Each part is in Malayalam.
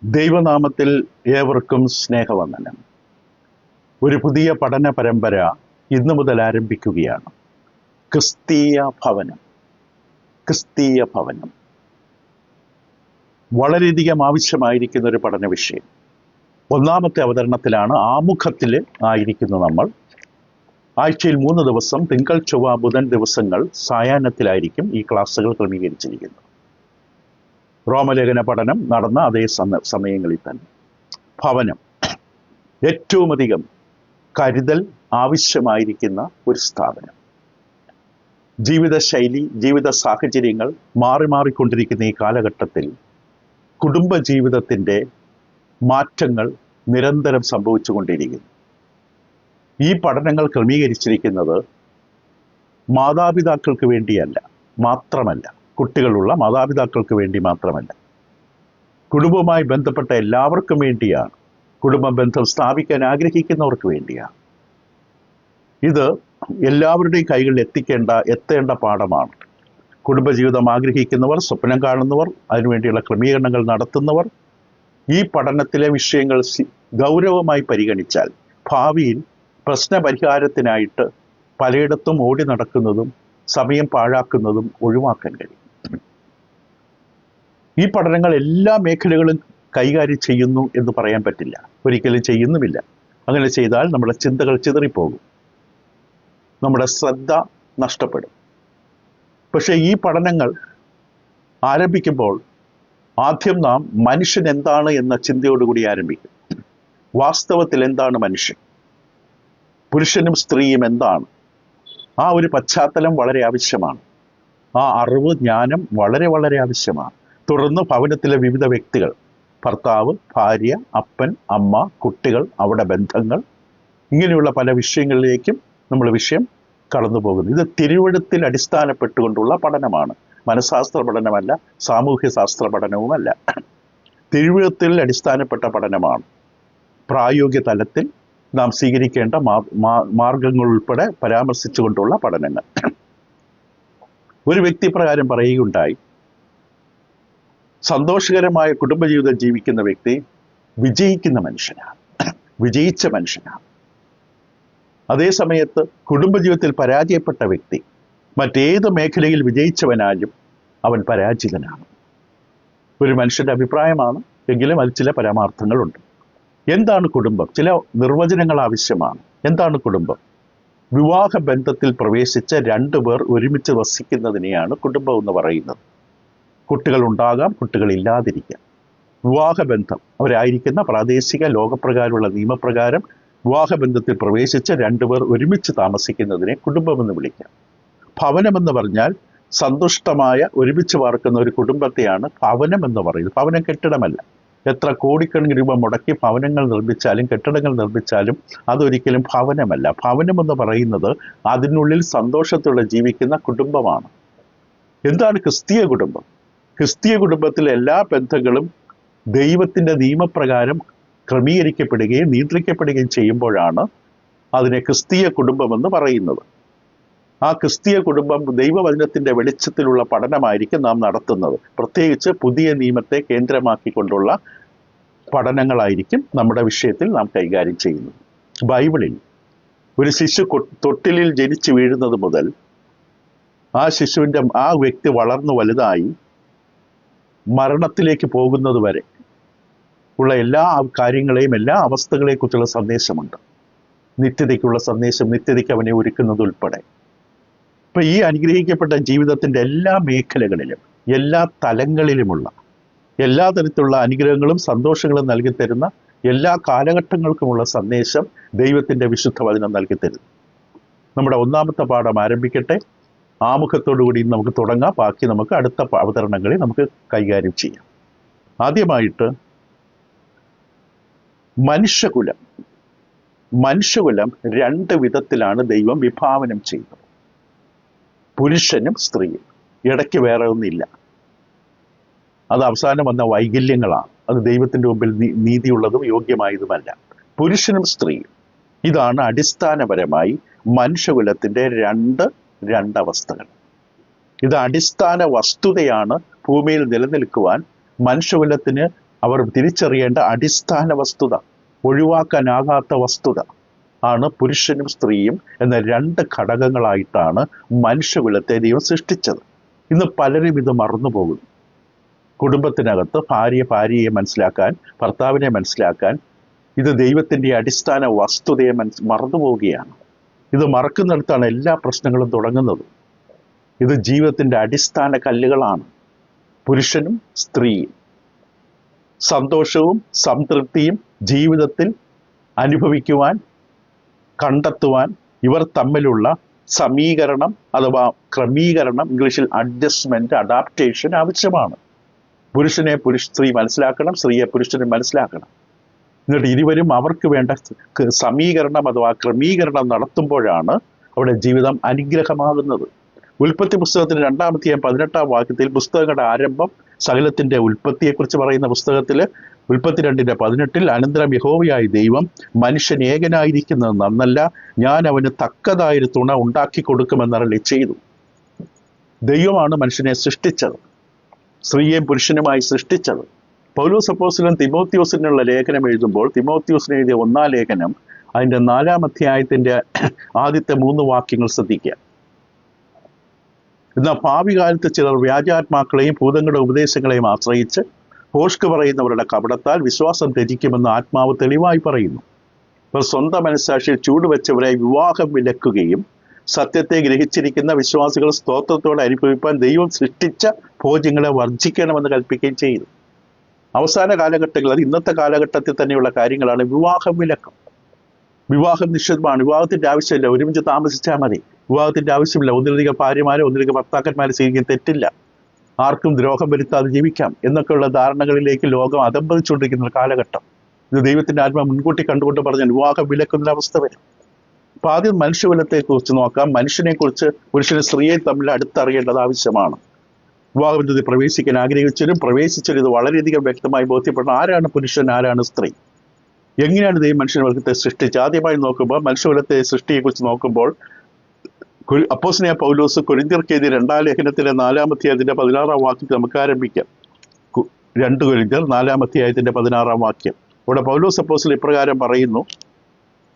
ദൈവനാമത്തിൽ ഏവർക്കും സ്നേഹവന്ദനം. ഒരു പുതിയ പഠന പരമ്പര ഇന്നു മുതൽ ആരംഭിക്കുകയാണ്. ക്രിസ്തീയ ഭവനം. ക്രിസ്തീയ ഭവനം വളരെയധികം ആവശ്യമായിരിക്കുന്ന ഒരു പഠന വിഷയം. ഒന്നാമത്തെ അവതരണത്തിലാണ്, ആമുഖത്തിൽ ആയിരിക്കുന്നു നമ്മൾ. ആഴ്ചയിൽ 3 ദിവസം തിങ്കൾ, ചൊവ്വ, ബുധൻ ദിവസങ്ങൾ സായാഹ്നത്തിലായിരിക്കും ഈ ക്ലാസ്സുകൾ ക്രമീകരിച്ചിരിക്കുന്നത്. റോമലേഖന പഠനം നടന്ന അതേ സമയങ്ങളിൽ തന്നെ. ഭവനം ഏറ്റവും അധികം കരുതൽ ആവശ്യമായിരിക്കുന്ന ഒരു സ്ഥാപനം. ജീവിതശൈലി, ജീവിത സാഹചര്യങ്ങൾ മാറിക്കൊണ്ടിരിക്കുന്ന ഈ കാലഘട്ടത്തിൽ കുടുംബജീവിതത്തിൻ്റെ മാറ്റങ്ങൾ നിരന്തരം സംഭവിച്ചുകൊണ്ടിരിക്കുന്നു. ഈ പഠനങ്ങൾ ക്രമീകരിച്ചിരിക്കുന്നത് മാതാപിതാക്കൾക്ക് വേണ്ടിയല്ല, മാത്രമല്ല, കുട്ടികളുള്ള മാതാപിതാക്കൾക്ക് വേണ്ടി മാത്രമല്ല, കുടുംബവുമായി ബന്ധപ്പെട്ട എല്ലാവർക്കും വേണ്ടിയാണ്. കുടുംബ ബന്ധം സ്ഥാപിക്കാൻ ആഗ്രഹിക്കുന്നവർക്ക് വേണ്ടിയാണ്. ഇത് എല്ലാവരുടെയും കൈകളിൽ എത്തേണ്ട പാഠമാണ്. കുടുംബജീവിതം ആഗ്രഹിക്കുന്നവർ, സ്വപ്നം കാണുന്നവർ, അതിനുവേണ്ടിയുള്ള ക്രമീകരണങ്ങൾ നടത്തുന്നവർ ഈ പഠനത്തിലെ വിഷയങ്ങൾ ഗൗരവമായി പരിഗണിച്ചാൽ ഭാവിയിൽ പ്രശ്നപരിഹാരത്തിനായിട്ട് പലയിടത്തും ഓടി നടക്കുന്നതും സമയം പാഴാക്കുന്നതും ഒഴിവാക്കാൻ കഴിയും. ഈ പഠനങ്ങൾ എല്ലാ മേഖലകളും കൈകാര്യം ചെയ്യുന്നു എന്ന് പറയാൻ പറ്റില്ല, ഒരിക്കലും ചെയ്യുന്നുമില്ല. അങ്ങനെ ചെയ്താൽ നമ്മുടെ ചിന്തകൾ ചിതറിപ്പോകും, നമ്മുടെ ശ്രദ്ധ നഷ്ടപ്പെടും. പക്ഷേ ഈ പഠനങ്ങൾ ആരംഭിക്കുമ്പോൾ ആദ്യം നാം മനുഷ്യൻ എന്താണ് എന്ന ചിന്തയോടുകൂടി ആരംഭിക്കും. വാസ്തവത്തിൽ എന്താണ് മനുഷ്യൻ? പുരുഷനും സ്ത്രീയും എന്താണ്? ആ ഒരു പശ്ചാത്തലം വളരെ ആവശ്യമാണ്. ആ അറിവ്, ജ്ഞാനം വളരെ ആവശ്യമാണ്. തുടർന്ന് ഭവനത്തിലെ വിവിധ വ്യക്തികൾ, ഭർത്താവ്, ഭാര്യ, അപ്പൻ, അമ്മ, കുട്ടികൾ, അവിടെ ബന്ധങ്ങൾ, ഇങ്ങനെയുള്ള പല വിഷയങ്ങളിലേക്കും നമ്മൾ വിഷയം കടന്നു പോകുന്നു. ഇത് തിരുവെഴുത്തിൽ അടിസ്ഥാനപ്പെട്ടുകൊണ്ടുള്ള പഠനമാണ്. മനഃശാസ്ത്ര പഠനമല്ല, സാമൂഹ്യ ശാസ്ത്ര പഠനവുമല്ല. തിരുവെഴുത്തിൽ അടിസ്ഥാനപ്പെട്ട പഠനമാണ്. പ്രായോഗിക തലത്തിൽ നാം സ്വീകരിക്കേണ്ട മാർഗങ്ങൾ ഉൾപ്പെടെ പരാമർശിച്ചുകൊണ്ടുള്ള പഠനങ്ങൾ. ഒരു വ്യക്തി പ്രകാരം പറയുകയുണ്ടായി, സന്തോഷകരമായ കുടുംബജീവിതം ജീവിക്കുന്ന വ്യക്തി വിജയിക്കുന്ന മനുഷ്യനാണ്, വിജയിച്ച മനുഷ്യനാണ്. അതേ സമയത്ത് കുടുംബജീവിതത്തിൽ പരാജയപ്പെട്ട വ്യക്തി മറ്റേത് മേഖലയിൽ വിജയിച്ചവനാലും അവൻ പരാജിതനാണ്. ഒരു മനുഷ്യന്റെ അഭിപ്രായമാണ്, എങ്കിലും അതിൽ ചില പരമാർത്ഥങ്ങളുണ്ട്. എന്താണ് കുടുംബം? ചില നിർവചനങ്ങൾ ആവശ്യമാണ്. എന്താണ് കുടുംബം? വിവാഹ ബന്ധത്തിൽ പ്രവേശിച്ച 2 പേർ ഒരുമിച്ച് വസിക്കുന്നതിനെയാണ് കുടുംബം എന്ന് പറയുന്നത്. കുട്ടികൾ ഉണ്ടാകാം, കുട്ടികളില്ലാതിരിക്കാം. വിവാഹബന്ധം, അവരായിരിക്കുന്ന പ്രാദേശിക ലോകപ്രകാരമുള്ള നിയമപ്രകാരം വിവാഹബന്ധത്തിൽ പ്രവേശിച്ച 2 പേർ ഒരുമിച്ച് താമസിക്കുന്നതിനെ കുടുംബമെന്ന് വിളിക്കാം. ഭവനമെന്ന് പറഞ്ഞാൽ സന്തുഷ്ടമായ ഒരുമിച്ച് പാർക്കുന്ന ഒരു കുടുംബത്തെയാണ് ഭവനം എന്ന് പറയുന്നത്. ഭവനം കെട്ടിടമല്ല. എത്ര കോടിക്കണക്കിന് രൂപ മുടക്കി ഭവനങ്ങൾ നിർമ്മിച്ചാലും കെട്ടിടങ്ങൾ നിർമ്മിച്ചാലും അതൊരിക്കലും ഭവനമല്ല. ഭവനമെന്ന് പറയുന്നത് അതിനുള്ളിൽ സന്തോഷത്തോടെ ജീവിക്കുന്ന കുടുംബമാണ്. എന്താണ് ക്രിസ്തീയ കുടുംബം? ക്രിസ്തീയ കുടുംബത്തിലെ എല്ലാ ബന്ധങ്ങളും ദൈവത്തിൻ്റെ നിയമപ്രകാരം ക്രമീകരിക്കപ്പെടുകയും നിയന്ത്രിക്കപ്പെടുകയും ചെയ്യുമ്പോഴാണ് അതിനെ ക്രിസ്തീയ കുടുംബമെന്ന് പറയുന്നത്. ആ ക്രിസ്തീയ കുടുംബം ദൈവവചനത്തിൻ്റെ വെളിച്ചത്തിലുള്ള പഠനമായിരിക്കും നാം നടത്തുന്നത്. പ്രത്യേകിച്ച് പുതിയ നിയമത്തെ കേന്ദ്രമാക്കിക്കൊണ്ടുള്ള പഠനങ്ങളായിരിക്കും നമ്മുടെ വിഷയത്തിൽ നാം കൈകാര്യം ചെയ്യുന്നത്. ബൈബിളിൽ ഒരു ശിശു തൊട്ടിലിൽ ജനിച്ചു വീഴുന്നത് മുതൽ ആ വ്യക്തി വളർന്നു വലുതായി മരണത്തിലേക്ക് പോകുന്നത് വരെ ഉള്ള എല്ലാ കാര്യങ്ങളെയും, എല്ലാ അവസ്ഥകളെക്കുറിച്ചുള്ള സന്ദേശമുണ്ട്. നിത്യതയ്ക്കുള്ള സന്ദേശം, നിത്യതയ്ക്ക് അവനെ ഒരുക്കുന്നത് ഉൾപ്പെടെ. ഇപ്പൊ ഈ അനുഗ്രഹിക്കപ്പെട്ട ജീവിതത്തിൻ്റെ എല്ലാ മേഖലകളിലും, എല്ലാ തലങ്ങളിലുമുള്ള എല്ലാ തരത്തിലുള്ള അനുഗ്രഹങ്ങളും സന്തോഷങ്ങളും നൽകിത്തരുന്ന എല്ലാ കാലഘട്ടങ്ങൾക്കുമുള്ള സന്ദേശം ദൈവത്തിൻ്റെ വിശുദ്ധ വചനം നൽകിത്തരുന്നു. നമ്മുടെ ഒന്നാമത്തെ പാഠം ആരംഭിക്കട്ടെ. ആമുഖത്തോടുകൂടി നമുക്ക് തുടങ്ങാം. ബാക്കി നമുക്ക് അടുത്ത അവതരണങ്ങളിൽ നമുക്ക് കൈകാര്യം ചെയ്യാം. ആദ്യമായിട്ട് മനുഷ്യകുലം 2 വിധത്തിലാണ് ദൈവം വിഭാവനം ചെയ്തത്. പുരുഷനും സ്ത്രീയും. ഇടയ്ക്ക് വേറെ ഒന്നില്ല. അത് അവസാനം വന്ന വൈകല്യങ്ങളാണ്. അത് ദൈവത്തിൻ്റെ മുമ്പിൽ നീതിയുള്ളതും യോഗ്യമായതുമല്ല. പുരുഷനും സ്ത്രീയും, ഇതാണ് അടിസ്ഥാനപരമായി മനുഷ്യകുലത്തിൻ്റെ രണ്ട് അവസ്ഥകൾ. ഇത് അടിസ്ഥാന വസ്തുതയാണ്. ഭൂമിയിൽ നിലനിൽക്കുവാൻ മനുഷ്യകുലത്തിന് അവർ തിരിച്ചറിയേണ്ട അടിസ്ഥാന വസ്തുത, ഒഴിവാക്കാനാകാത്ത വസ്തുത ആണ് പുരുഷനും സ്ത്രീയും എന്ന രണ്ട് ഘടകങ്ങളായിട്ടാണ് മനുഷ്യകുലത്തെ ദൈവം സൃഷ്ടിച്ചത്. ഇന്ന് പലരും ഇത് മറന്നുപോകുന്നു. കുടുംബത്തിനകത്ത് ഭാര്യയെ മനസ്സിലാക്കാൻ, ഭർത്താവിനെ മനസ്സിലാക്കാൻ ഇത് ദൈവത്തിൻ്റെ അടിസ്ഥാന വസ്തുതയെ മറന്നുപോവുകയാണ്. ഇത് മറക്കുന്നിടത്താണ് എല്ലാ പ്രശ്നങ്ങളും തുടങ്ങുന്നത്. ഇത് ജീവിതത്തിൻ്റെ അടിസ്ഥാന കല്ലുകളാണ്. പുരുഷനും സ്ത്രീയും സന്തോഷവും സംതൃപ്തിയും ജീവിതത്തിൽ അനുഭവിക്കുവാൻ, കണ്ടെത്തുവാൻ ഇവർ തമ്മിലുള്ള സമീകരണം അഥവാ ക്രമീകരണം, ഇംഗ്ലീഷിൽ അഡ്ജസ്റ്റ്മെന്റ്, അഡാപ്റ്റേഷൻ ആവശ്യമാണ്. പുരുഷനെ സ്ത്രീ മനസ്സിലാക്കണം, സ്ത്രീയെ പുരുഷനെ മനസ്സിലാക്കണം. എന്നിട്ട് ഇരുവരും അവർക്ക് വേണ്ട സമീകരണം അഥവാ ക്രമീകരണം നടത്തുമ്പോഴാണ് അവിടെ ജീവിതം അനുഗ്രഹമാകുന്നത്. ഉൽപ്പത്തി പുസ്തകത്തിന് 2-18 വാക്യത്തിൽ പുസ്തകങ്ങളുടെ ആരംഭം സകലത്തിന്റെ ഉൽപ്പത്തിയെക്കുറിച്ച് പറയുന്ന പുസ്തകത്തിൽ ഉൽപ്പത്തി 2:18 അനന്തരം യഹോവയായ ദൈവം മനുഷ്യൻ ഏകനായിരിക്കുന്നത് നന്നല്ല, ഞാൻ അവന് തക്കതായൊരു തുണ ഉണ്ടാക്കി കൊടുക്കുമെന്നരളി ചെയ്തു. ദൈവമാണ് മനുഷ്യനെ സൃഷ്ടിച്ചത്, സ്ത്രീയെയും പുരുഷനുമായി സൃഷ്ടിച്ചത്. പൗലോസ് അപ്പോസ്തലൻ തിമോത്തിയോസിനുള്ള ലേഖനം എഴുതുമ്പോൾ തിമോത്തിയോസിന് എഴുതിയ 1-ാം ലേഖനം അതിൻ്റെ 4-ാം അധ്യായത്തിന്റെ ആദ്യത്തെ 3 വാക്യങ്ങൾ ശ്രദ്ധിക്കുക. എന്നാൽ ഭാവി കാലത്ത് ചിലർ വ്യാജാത്മാക്കളെയും ഭൂതങ്ങളുടെ ഉപദേശങ്ങളെയും ആശ്രയിച്ച് ഭോഷ്ക് പറയുന്നവരുടെ കപടത്താൽ വിശ്വാസം ത്യജിക്കുമെന്ന് ആത്മാവ് തെളിവായി പറയുന്നു. ഇവർ സ്വന്തം മനസ്സാക്ഷിയിൽ ചൂടുവെച്ചവരെ വിവാഹം വിലക്കുകയും സത്യത്തെ ഗ്രഹിച്ചിരിക്കുന്ന വിശ്വാസികൾ സ്തോത്രത്തോടെ അനുഭവിപ്പാൻ ദൈവം സൃഷ്ടിച്ച ഭോജ്യങ്ങളെ വർജിക്കണമെന്ന് കൽപ്പിക്കുകയും ചെയ്തു. അവസാന കാലഘട്ടങ്ങളിൽ, അത് ഇന്നത്തെ കാലഘട്ടത്തിൽ തന്നെയുള്ള കാര്യങ്ങളാണ് വിവാഹം വിലക്കം. വിവാഹം നിഷിദ്ധമാണ്. വിവാഹത്തിന്റെ ആവശ്യമില്ല, ഒരുമിച്ച് താമസിച്ചാൽ മതി. വിവാഹത്തിന്റെ ആവശ്യമില്ല. ഒന്നിലധികം ഭാര്യമാരെ, ഒന്നിലധികം ഭർത്താക്കന്മാരെ സ്വീകരിക്കാൻ തെറ്റില്ല. ആർക്കും ദ്രോഹം വരുത്താതെ ജീവിക്കാം എന്നൊക്കെയുള്ള ധാരണകളിലേക്ക് ലോകം അധംപതിച്ചുകൊണ്ടിരിക്കുന്ന കാലഘട്ടം. ഇത് ദൈവത്തിന്റെ ആത്മാവ് മുൻകൂട്ടി കണ്ടുകൊണ്ട് പറഞ്ഞാൽ വിവാഹം വിലക്കുന്ന അവസ്ഥ വരും. അപ്പൊ ആദ്യം മനുഷ്യകുലത്തെക്കുറിച്ച് നോക്കാം. മനുഷ്യനെക്കുറിച്ച് പുരുഷനും സ്ത്രീയെ തമ്മിൽ അടുത്തറിയേണ്ടത് ആവശ്യമാണ്. വിവാഹബന്ധത്തിൽ പ്രവേശിക്കാൻ ആഗ്രഹിച്ചവരും പ്രവേശിച്ചവരും ഇത് വളരെയധികം വ്യക്തമായി ബോധ്യപ്പെടണം. ആരാണ് പുരുഷൻ, ആരാണ് സ്ത്രീ, എങ്ങനെയാണ് ദൈവം മനുഷ്യവർഗത്തെ സൃഷ്ടിച്ചത്? ആദ്യമായി നോക്കുമ്പോൾ മനുഷ്യകുലത്തെ സൃഷ്ടിയെക്കുറിച്ച് നോക്കുമ്പോൾ അപ്പോസ്തലനായ പൗലോസ് കൊരിന്ത്യർക്കെതിരെ 2-ാം ലേഖനത്തിലെ 4-ാം അധ്യായത്തിന്റെ 16-ാം വാക്യത്തിൽ നമുക്ക് ആരംഭിക്കാം. 2 കൊരിന്ത്യർ 4-ാം അധ്യായത്തിന്റെ 16-ാം വാക്യം. ഇവിടെ പൗലോസ് അപ്പോസ്തലൻ ഇപ്രകാരം പറയുന്നു: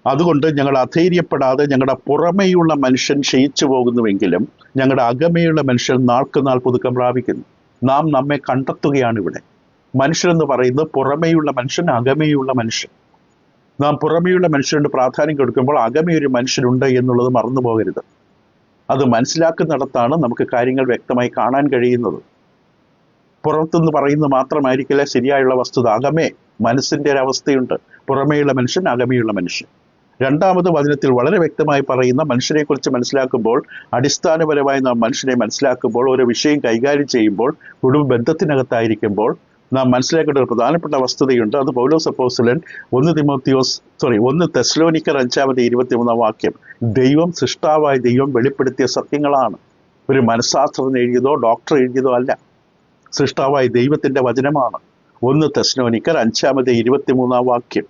അതുകൊണ്ട് ഞങ്ങൾ അധൈര്യപ്പെടാതെ ഞങ്ങളുടെ പുറമേയുള്ള മനുഷ്യൻ ക്ഷയിച്ചു പോകുന്നുവെങ്കിലും ഞങ്ങളുടെ അകമേയുള്ള മനുഷ്യൻ നാൾക്കുനാൾ പുതുക്കം പ്രാപിക്കുന്നു. നാം നമ്മെ കണ്ടെത്തുകയാണ് ഇവിടെ. മനുഷ്യരെന്ന് പറയുന്നത് പുറമേയുള്ള മനുഷ്യൻ, അകമേയുള്ള മനുഷ്യൻ. നാം പുറമേയുള്ള മനുഷ്യരുടെ പ്രാധാന്യം കൊടുക്കുമ്പോൾ അകമേയൊരു മനുഷ്യനുണ്ട് എന്നുള്ളത് മറന്നു പോകരുത്. അത് മനസ്സിലാക്കുന്നിടത്താണ് നമുക്ക് കാര്യങ്ങൾ വ്യക്തമായി കാണാൻ കഴിയുന്നത്. പുറത്തുനിന്ന് പറയുന്നത് മാത്രമായിരിക്കില്ല ശരിയായുള്ള വസ്തുത. അകമേ മനസ്സിന്റെ ഒരവസ്ഥയുണ്ട്. പുറമേയുള്ള മനുഷ്യൻ, അകമേയുള്ള മനുഷ്യൻ. 2-ാമത് വചനത്തിൽ വളരെ വ്യക്തമായി പറയുന്ന മനുഷ്യനെക്കുറിച്ച് മനസ്സിലാക്കുമ്പോൾ, അടിസ്ഥാനപരമായി നാം മനുഷ്യനെ മനസ്സിലാക്കുമ്പോൾ, ഒരു വിഷയം കൈകാര്യം ചെയ്യുമ്പോൾ, കുടുംബ ബന്ധത്തിനകത്തായിരിക്കുമ്പോൾ നാം മനസ്സിലാക്കേണ്ട ഒരു പ്രധാനപ്പെട്ട വസ്തുതയുണ്ട്. അത് പൗലോസ് അപ്പോസ്തലൻ 1 തെസ്സലോനിക്കർ 5:23 വാക്യം, ദൈവം, സൃഷ്ടാവായ ദൈവം വെളിപ്പെടുത്തിയ സത്യങ്ങളാണ്. ഒരു മനഃശാസ്ത്രജ്ഞൻ എഴുതിയതോ ഡോക്ടർ എഴുതിയതോ അല്ല. സൃഷ്ടാവായ ദൈവത്തിന്റെ വചനമാണ്. 1 തെസ്സലോനിക്കർ 5:23 വാക്യം.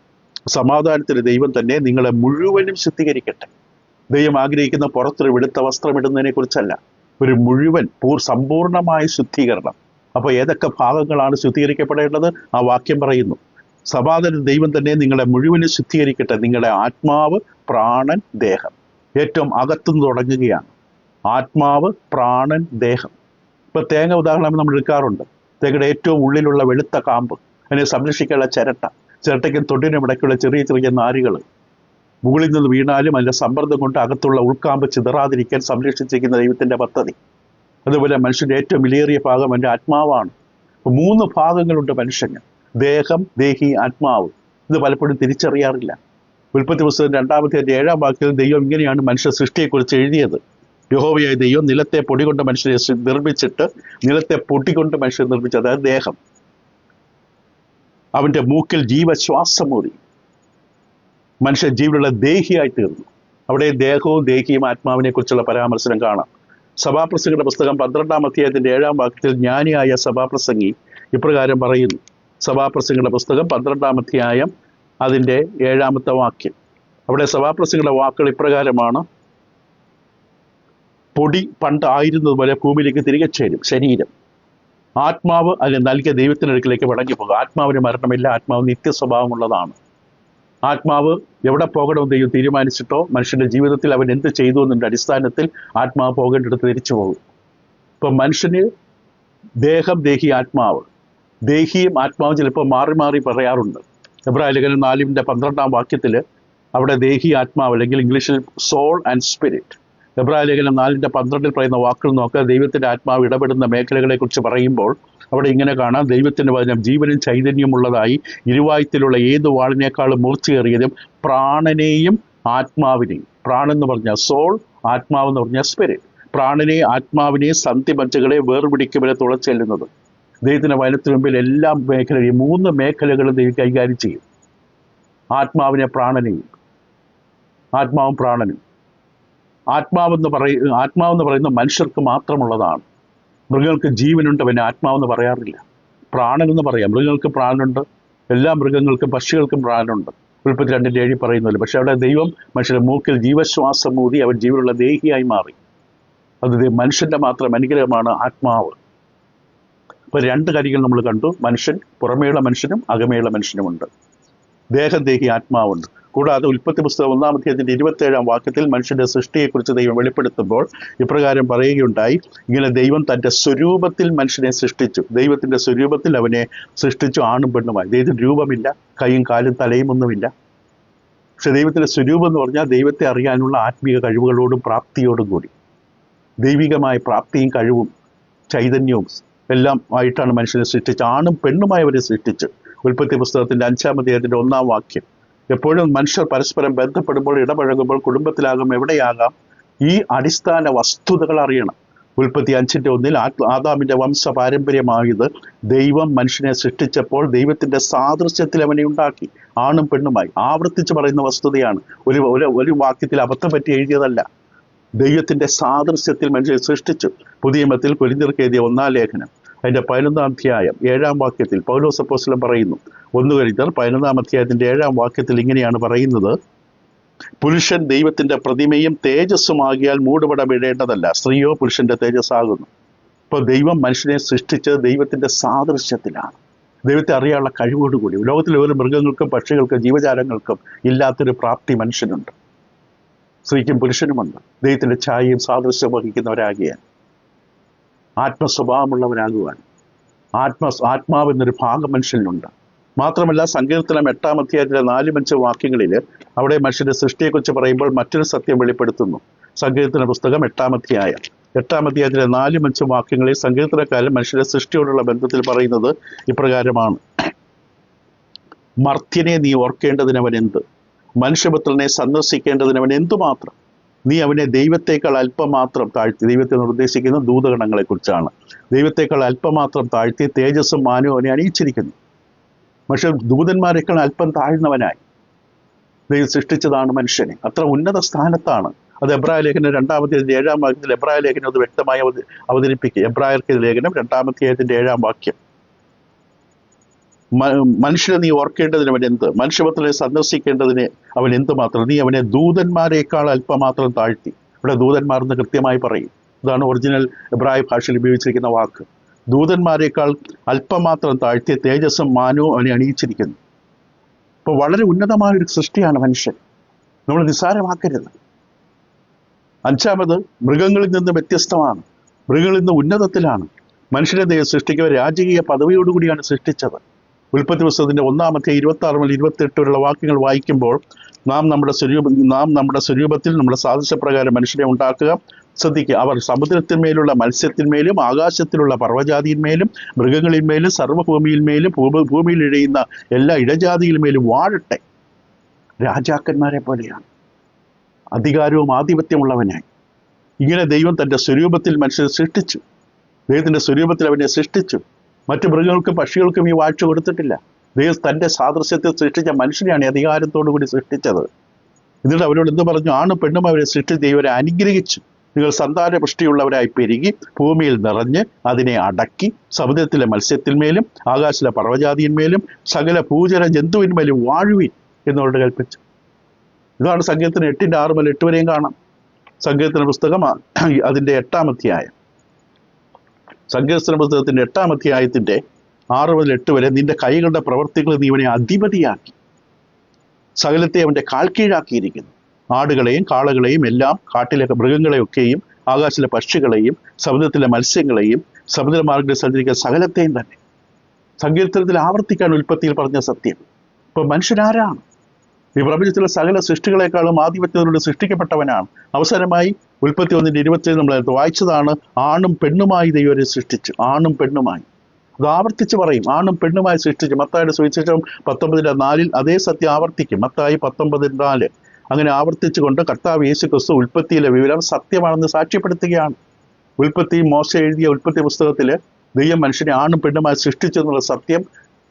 സമാധാനത്തിന് ദൈവം തന്നെ നിങ്ങളെ മുഴുവനും ശുദ്ധീകരിക്കട്ടെ. ദൈവം ആഗ്രഹിക്കുന്ന പുറത്തൊരു വെളുത്ത വസ്ത്രം ഇടുന്നതിനെ കുറിച്ചല്ല, ഒരു മുഴുവൻ സമ്പൂർണമായ ശുദ്ധീകരണം. അപ്പൊ ഏതൊക്കെ ഭാഗങ്ങളാണ് ശുദ്ധീകരിക്കപ്പെടേണ്ടത്? ആ വാക്യം പറയുന്നു. സമാധാന ദൈവം തന്നെ നിങ്ങളെ മുഴുവനും ശുദ്ധീകരിക്കട്ടെ. നിങ്ങളുടെ ആത്മാവ്, പ്രാണൻ, ദേഹം. ഏറ്റവും അകത്തുനിന്ന് തുടങ്ങുകയാണ്. ആത്മാവ്, പ്രാണൻ, ദേഹം. ഇപ്പൊ തേങ്ങ ഉദാഹരണം നമ്മൾ എടുക്കാറുണ്ട്. തേങ്ങയുടെ ഏറ്റവും ഉള്ളിലുള്ള വെളുത്ത കാമ്പ്, അതിനെ സംരക്ഷിക്കാനുള്ള ചിരട്ടയ്ക്കും തൊണ്ടിനും ഇടയ്ക്കുള്ള ചെറിയ ചെറിയ നാരുകൾ മുകളിൽ നിന്ന് വീണാലും അതിന്റെ സമ്മർദ്ദം കൊണ്ട് അകത്തുള്ള ഉൾക്കാമ്പ് ചിതറാതിരിക്കാൻ സംരക്ഷിച്ചിരിക്കുന്ന ദൈവത്തിന്റെ പദ്ധതി. അതുപോലെ മനുഷ്യന്റെ ഏറ്റവും വിലയേറിയ ഭാഗം എൻ്റെ ആത്മാവാണ്. 3 ഭാഗങ്ങളുണ്ട് മനുഷ്യന്: ദേഹം, ദേഹി, ആത്മാവ്. ഇത് പലപ്പോഴും തിരിച്ചറിയാറില്ല. ഉൽപ്പത്തി പുസ്തകം 2-ാം അധ്യായത്തിന്റെ 7-ാം വാക്യത്തിൽ ദൈവം ഇങ്ങനെയാണ് മനുഷ്യ സൃഷ്ടിയെക്കുറിച്ച് എഴുതിയത്: യഹോവയായ ദൈവം നിലത്തെ പൊടി കൊണ്ട് മനുഷ്യനെ നിർമ്മിച്ചിട്ട് നിലത്തെ പൊടി കൊണ്ട് മനുഷ്യനെ നിർമ്മിച്ചു. അതായത് ദേഹം. അവന്റെ മൂക്കിൽ ജീവശ്വാസമൂറി മനുഷ്യൻ ജീവനുള്ള ദേഹിയായി തീർന്നു. അവിടെ ദേഹവും ദേഹിയും ആത്മാവിനെ കുറിച്ചുള്ള പരാമർശനം കാണാം. സഭാപ്രസംഗിയുടെ പുസ്തകം 12-ാം അധ്യായത്തിന്റെ 7-ാം വാക്യത്തിൽ ജ്ഞാനിയായ സഭാപ്രസംഗി ഇപ്രകാരം പറയുന്നു. സഭാപ്രസംഗിയുടെ പുസ്തകം 12-ാം അധ്യായം അതിൻ്റെ 7-ാമത്തെ വാക്യം. അവിടെ സഭാപ്രസംഗിയുടെ വാക്കുകൾ ഇപ്രകാരമാണ്: പൊടി പണ്ട് ആയിരുന്നതുപോലെ ഭൂമിയിലേക്ക് തിരികെ ചേരും. ശരീരം ആത്മാവ് അതിന് നൽകിയ ദൈവത്തിൻ്റെ അടുക്കിലേക്ക് മടങ്ങിപ്പോകുക. ആത്മാവിന് മരണമില്ല, ആത്മാവ് നിത്യസ്വഭാവമുള്ളതാണ്. ആത്മാവ് എവിടെ പോകണമെന്ന് ദൈവം തീരുമാനിച്ചിട്ടോ മനുഷ്യന്റെ ജീവിതത്തിൽ അവൻ എന്ത് ചെയ്തു എന്നതിൻ്റെ അടിസ്ഥാനത്തിൽ ആത്മാവ് പോകേണ്ടിടത്ത് തിരിച്ചു പോകും. ഇപ്പം മനുഷ്യന് ദേഹം, ദേഹി, ആത്മാവ്. ദേഹിയും ആത്മാവും ചിലപ്പോൾ മാറി മാറി പറയാറുണ്ട്. എബ്രായ ലേഖനം 4:12 അവിടെ ദേഹി, ആത്മാവ്, അല്ലെങ്കിൽ ഇംഗ്ലീഷിൽ സോൾ ആൻഡ് സ്പിരിറ്റ്. എബ്രായ ലേഖനം 4:12 പറയുന്ന വാക്കുകൾ നോക്കുക. ദൈവത്തിന്റെ ആത്മാവ് ഇടപെടുന്ന മേഖലകളെ കുറിച്ച് പറയുമ്പോൾ അവിടെ ഇങ്ങനെ കാണാം: ദൈവത്തിന്റെ വചനം ജീവനും ചൈതന്യമുള്ളതായി ഇരുവായ്ത്തിലുള്ള ഏത് വാളിനേക്കാളും മൂർച്ചയേറിയതും പ്രാണനെയും ആത്മാവിനെയും, പ്രാണെന്ന് പറഞ്ഞാൽ സോൾ, ആത്മാവെന്ന് പറഞ്ഞാൽ സ്പിരിറ്റ്, പ്രാണനെയും ആത്മാവിനെയും സന്ധിമജ്ജകളെ വേർപിടിക്കുമ്പോൾ തുളച്ചെല്ലുന്നത്. ദൈവത്തിന്റെ വചനത്തിന് മുമ്പിൽ എല്ലാ മേഖലയും 3 മേഖലകളും ദൈവം കൈകാര്യം ചെയ്യും. ആത്മാവിനെ പ്രാണനെയും, ആത്മാവും പ്രാണനും. ആത്മാവെന്ന് പറയുന്ന മനുഷ്യർക്ക് മാത്രമുള്ളതാണ്. മൃഗങ്ങൾക്ക് ജീവനുണ്ട്, പിന്നെ ആത്മാവെന്ന് പറയാറില്ല. പ്രാണനെന്ന് പറയാം. മൃഗങ്ങൾക്ക് പ്രാണനുണ്ട്, എല്ലാ മൃഗങ്ങൾക്കും പക്ഷികൾക്കും പ്രാണനുണ്ട്. ഉൽപ്പത്തി 2:7 പറയുന്നില്ല. പക്ഷെ അവിടെ ദൈവം മനുഷ്യന്റെ മൂക്കിൽ ജീവശ്വാസം മൂതി അവൻ ജീവനുള്ള ദേഹിയായി മാറി. അത് മനുഷ്യന്റെ മാത്രം അനുഗ്രഹമാണ് ആത്മാവ്. ഇപ്പൊ 2 കാര്യങ്ങൾ നമ്മൾ കണ്ടു. മനുഷ്യൻ, പുറമേയുള്ള മനുഷ്യനും അകമേയുള്ള മനുഷ്യനുമുണ്ട്. ദേഹം, ദേഹി, ആത്മാവുണ്ട്. കൂടാതെ ഉൽപ്പത്തി പുസ്തകം 1-ാം മനുഷ്യന്റെ സൃഷ്ടിയെക്കുറിച്ച് ദൈവം വെളിപ്പെടുത്തുമ്പോൾ ഇപ്രകാരം പറയുകയുണ്ടായി: ഇങ്ങനെ ദൈവം തൻ്റെ സ്വരൂപത്തിൽ മനുഷ്യനെ സൃഷ്ടിച്ചു. ദൈവത്തിന്റെ സ്വരൂപത്തിൽ അവനെ സൃഷ്ടിച്ചു, ആണും പെണ്ണുമായി. ദൈവത്തിന് രൂപമില്ല, കൈയും കാലും തലയും ഒന്നുമില്ല. പക്ഷെ ദൈവത്തിന്റെ സ്വരൂപം എന്ന് പറഞ്ഞാൽ ദൈവത്തെ അറിയാനുള്ള ആത്മീയ കഴിവുകളോടും പ്രാപ്തിയോടും കൂടി, ദൈവികമായ പ്രാപ്തിയും കഴിവും ചൈതന്യവും എല്ലാം ആയിട്ടാണ് മനുഷ്യനെ സൃഷ്ടിച്ച്, ആണും പെണ്ണുമായി അവരെ സൃഷ്ടിച്ച്. ഉൽപ്പത്തി പുസ്തകത്തിന്റെ 5-ാം എപ്പോഴും മനുഷ്യർ പരസ്പരം ബന്ധപ്പെടുമ്പോൾ, ഇടപഴകുമ്പോൾ, കുടുംബത്തിലാകാം, എവിടെയാകാം, ഈ അടിസ്ഥാന വസ്തുതകൾ അറിയണം. ഉൽപ്പത്തി 5:1 ആദാമിന്റെ വംശ പാരമ്പര്യമായത് ദൈവം മനുഷ്യനെ സൃഷ്ടിച്ചപ്പോൾ ദൈവത്തിന്റെ സാദൃശ്യത്തിൽ അവനെ ഉണ്ടാക്കി, ആണും പെണ്ണുമായി. ആവർത്തിച്ച് പറയുന്ന വസ്തുതയാണ്, ഒരു വാക്യത്തിൽ അബദ്ധം പറ്റി എഴുതിയതല്ല. ദൈവത്തിന്റെ സാദൃശ്യത്തിൽ മനുഷ്യനെ സൃഷ്ടിച്ചു. പുതിയ നിയമത്തിൽ കൊരിന്ത്യർക്ക് എഴുതിയ 1-ാം ലേഖനം അതിന്റെ 11-ാം അധ്യായം 7-ാം വാക്യത്തിൽ പൗലോസ് അപ്പോസ്തലൻ പറയുന്നു. 1 കൊരിന്ത്യർ 11-ാം അധ്യായത്തിന്റെ 7-ാം വാക്യത്തിൽ ഇങ്ങനെയാണ് പറയുന്നത്: പുരുഷൻ ദൈവത്തിന്റെ പ്രതിമയും തേജസ്സുമാകിയാൽ മൂടുപടം ഇടേണ്ടതല്ല, സ്ത്രീയോ പുരുഷന്റെ തേജസ്സാകുന്നു. ഇപ്പോൾ ദൈവം മനുഷ്യനെ സൃഷ്ടിച്ചത് ദൈവത്തിന്റെ സാദൃശ്യത്തിലാണ്, ദൈവത്തെ അറിയാനുള്ള കഴിവോടുകൂടി. ലോകത്തിലെ ഒരു മൃഗങ്ങൾക്കും പക്ഷികൾക്കും ജീവജാലങ്ങൾക്കും ഇല്ലാത്തൊരു പ്രാപ്തി മനുഷ്യനുണ്ട്. സ്ത്രീക്കും പുരുഷനുമുണ്ട്. ദൈവത്തിന്റെ ഛായയും സാദൃശ്യം വഹിക്കുന്നവരാകിയാൽ ആത്മസ്വഭാവമുള്ളവരാകുവാൻ ആത്മാവെന്നൊരു ഭാഗം മനുഷ്യനുണ്ട്. മാത്രമല്ല, സങ്കീർത്തനം 8-ാം അധ്യായത്തിലെ 4-5 വാക്യങ്ങളിൽ അവിടെ മനുഷ്യന്റെ സൃഷ്ടിയെക്കുറിച്ച് പറയുമ്പോൾ മറ്റൊരു സത്യം വെളിപ്പെടുത്തുന്നു. സങ്കീർത്തന പുസ്തകം 8-ാം അധ്യായത്തിലെ 4-5 വാക്യങ്ങളിൽ സങ്കീർത്തനക്കാരൻ മനുഷ്യന്റെ സൃഷ്ടിയോടുള്ള ബന്ധത്തിൽ പറയുന്നത് ഇപ്രകാരമാണ്: മർത്യനെ നീ ഓർക്കേണ്ടതിനവൻ എന്ത്, മനുഷ്യപുത്രനെ സന്ദർശിക്കേണ്ടതിനവൻ എന്തുമാത്രം. നീ അവനെ ദൈവത്തേക്കാൾ അല്പമാത്രം താഴ്ത്തി. ദൈവത്തെ നിർദ്ദേശിക്കുന്ന ദൂതഗണങ്ങളെ കുറിച്ചാണ്. ദൈവത്തേക്കാൾ അല്പമാത്രം താഴ്ത്തി തേജസ്സും മാനവും അവനെ അണിയിച്ചിരിക്കുന്നു. പക്ഷെ ദൂതന്മാരെക്കാൾ അല്പം താഴ്ന്നവനായി ദൈവം സൃഷ്ടിച്ചതാണ് മനുഷ്യനെ. അത്ര ഉന്നത സ്ഥാനത്താണ്. അത് എബ്രായ ലേഖനം 2-ാം അധ്യായത്തിന്റെ 7-ാം വാക്യത്തിൽ എബ്രായ ലേഖനം അത് വ്യക്തമായി അവതരിപ്പിക്കുക. എബ്രായർക്ക് ലേഖനം 2-ാം അധ്യായത്തിന്റെ 7-ാം വാക്യം: മനുഷ്യനെ നീ ഓർക്കേണ്ടതിനവൻ എന്ത്, മനുഷ്യപുത്രനെ സന്ദർശിക്കേണ്ടതിന് അവൻ എന്തുമാത്രം. നീ അവനെ ദൂതന്മാരെക്കാൾ അല്പമാത്രം താഴ്ത്തി. ഇവിടെ ദൂതന്മാർ എന്ന് കൃത്യമായി പറയും. ഇതാണ് ഒറിജിനൽ എബ്രായ ഭാഷയിൽ ഉപയോഗിച്ചിരിക്കുന്ന വാക്ക്. ദൂതന്മാരെക്കാൾ അല്പമാത്രം താഴ്ത്തിയ തേജസ്സും മാനവും അവനെ അണിയിച്ചിരിക്കുന്നു. അപ്പോൾ വളരെ ഉന്നതമായൊരു സൃഷ്ടിയാണ് മനുഷ്യൻ, നമ്മൾ നിസ്സാരമാക്കരുത്. 5-ാമത്, മൃഗങ്ങളിൽ നിന്ന് വ്യത്യസ്തമാണ്. മൃഗങ്ങളിൽ നിന്ന് ഉന്നതത്തിലാണ്. മനുഷ്യനെ ദൈവം സൃഷ്ടിക്കുക രാജകീയ പദവിയോടുകൂടിയാണ് സൃഷ്ടിച്ചത്. ഉൽപ്പത്തി പുസ്തകത്തിന്റെ 1-ാം അധ്യായം 26 മുതൽ 28 വരെയുള്ള വാക്യങ്ങൾ വായിക്കുമ്പോൾ നാം നമ്മുടെ സ്വരൂപത്തിൽ നമ്മുടെ സാദൃശ്യപ്രകാരം മനുഷ്യനെ ഉണ്ടാക്കുക. ശ്രദ്ധിക്കുക: അവർ സമുദ്രത്തിന്മേലുള്ള മത്സ്യത്തിന്മേലും ആകാശത്തിലുള്ള പർവ്വജാതിന്മേലും മൃഗങ്ങളിന്മേലും സർവ്വഭൂമിയിന്മേലും ഭൂമിയിൽ ഇഴയുന്ന എല്ലാ ഇഴജാതിയിന്മേലും വാഴട്ടെ. രാജാക്കന്മാരെ പോലെയാണ്, അധികാരവും ആധിപത്യമുള്ളവനായി. ഇങ്ങനെ ദൈവം തൻ്റെ സ്വരൂപത്തിൽ മനുഷ്യനെ സൃഷ്ടിച്ചു. ദൈവത്തിന്റെ സ്വരൂപത്തിൽ അവനെ സൃഷ്ടിച്ചു. മറ്റു മൃഗങ്ങൾക്കും പക്ഷികൾക്കും ഈ വാഴ്ച കൊടുത്തിട്ടില്ല. ദൈവം തൻ്റെ സാദൃശ്യത്തിൽ സൃഷ്ടിച്ച മനുഷ്യനെയാണ് അധികാരത്തോടു കൂടി സൃഷ്ടിച്ചത്. എന്നിട്ട് അവരോട് എന്ത് പറഞ്ഞു? ആണും പെണ്ണും അവരെ സൃഷ്ടിച്ച് ദൈവരെ അനുഗ്രഹിച്ചു. നിങ്ങൾ സന്താന പുഷ്ടിയുള്ളവരായി പെരുകി ഭൂമിയിൽ നിറഞ്ഞ് അതിനെ അടക്കി സമുദ്രത്തിലെ മത്സ്യത്തിന്മേലും ആകാശത്തിലെ പർവ്വജാതിന്മേലും സകല ഭൂചര ജന്തുവിന്മേലും വാഴുവിൻ എന്നവരോട് കൽപ്പിച്ചു. ഇതാണ് സങ്കീർത്തനം 8-6 മുതൽ 8 വരെയും കാണാം. സങ്കീർത്തന പുസ്തകം അതിൻ്റെ 8-ാം അധ്യായം സങ്കീർത്തന പുസ്തകത്തിന്റെ 8-ാം അധ്യായത്തിന്റെ 6 മുതൽ 8 വരെ, നിന്റെ കൈകളുടെ പ്രവർത്തികൾ നീ ഇവനെ അധിപതിയാക്കി, സകലത്തെ അവന്റെ കാൽ കീഴാക്കിയിരിക്കുന്നു. ആടുകളെയും കാളകളെയും എല്ലാം, കാട്ടിലെ മൃഗങ്ങളെയൊക്കെയും ആകാശത്തിലെ പക്ഷികളെയും സമുദ്രത്തിലെ മത്സ്യങ്ങളെയും സമുദ്രമാർഗ്ഗത്തിൽ സഞ്ചരിക്കുന്ന സകലത്തെയും തന്നെ. സങ്കീർത്തനത്തിൽ ആവർത്തിക്കാൻ ഉൽപ്പത്തിയിൽ പറഞ്ഞ സത്യം. ഇപ്പൊ മനുഷ്യനാരാണ്? ഈ പ്രപഞ്ചത്തിലെ സകല സൃഷ്ടികളെക്കാളും ആധിപത്യത്തിലൂടെ സൃഷ്ടിക്കപ്പെട്ടവനാണ്. അവസാനമായി ഉൽപ്പത്തി 1:27 നമ്മൾ വായിച്ചതാണ്, ആണും പെണ്ണുമായി ദൈവരെ സൃഷ്ടിച്ചു. ആണും പെണ്ണുമായി, അത് ആവർത്തിച്ച് പറയും, ആണും പെണ്ണുമായി സൃഷ്ടിച്ചു. മത്തായിയുടെ സുവിശേഷം 19:4 അതേ സത്യം ആവർത്തിക്കും. മത്തായി 19:4 അങ്ങനെ ആവർത്തിച്ചുകൊണ്ട് കർത്താവ് യേശു ക്രിസ്തു ഉൽപ്പത്തിയിലെ വിവരം സത്യമാണെന്ന് സാക്ഷ്യപ്പെടുത്തുകയാണ്. ഉൽപ്പത്തി, മോശ എഴുതിയ ഉൽപ്പത്തി പുസ്തകത്തിൽ ദൈവം മനുഷ്യനെ ആണും പെണ്ണുമായി സൃഷ്ടിച്ചു എന്നുള്ള സത്യം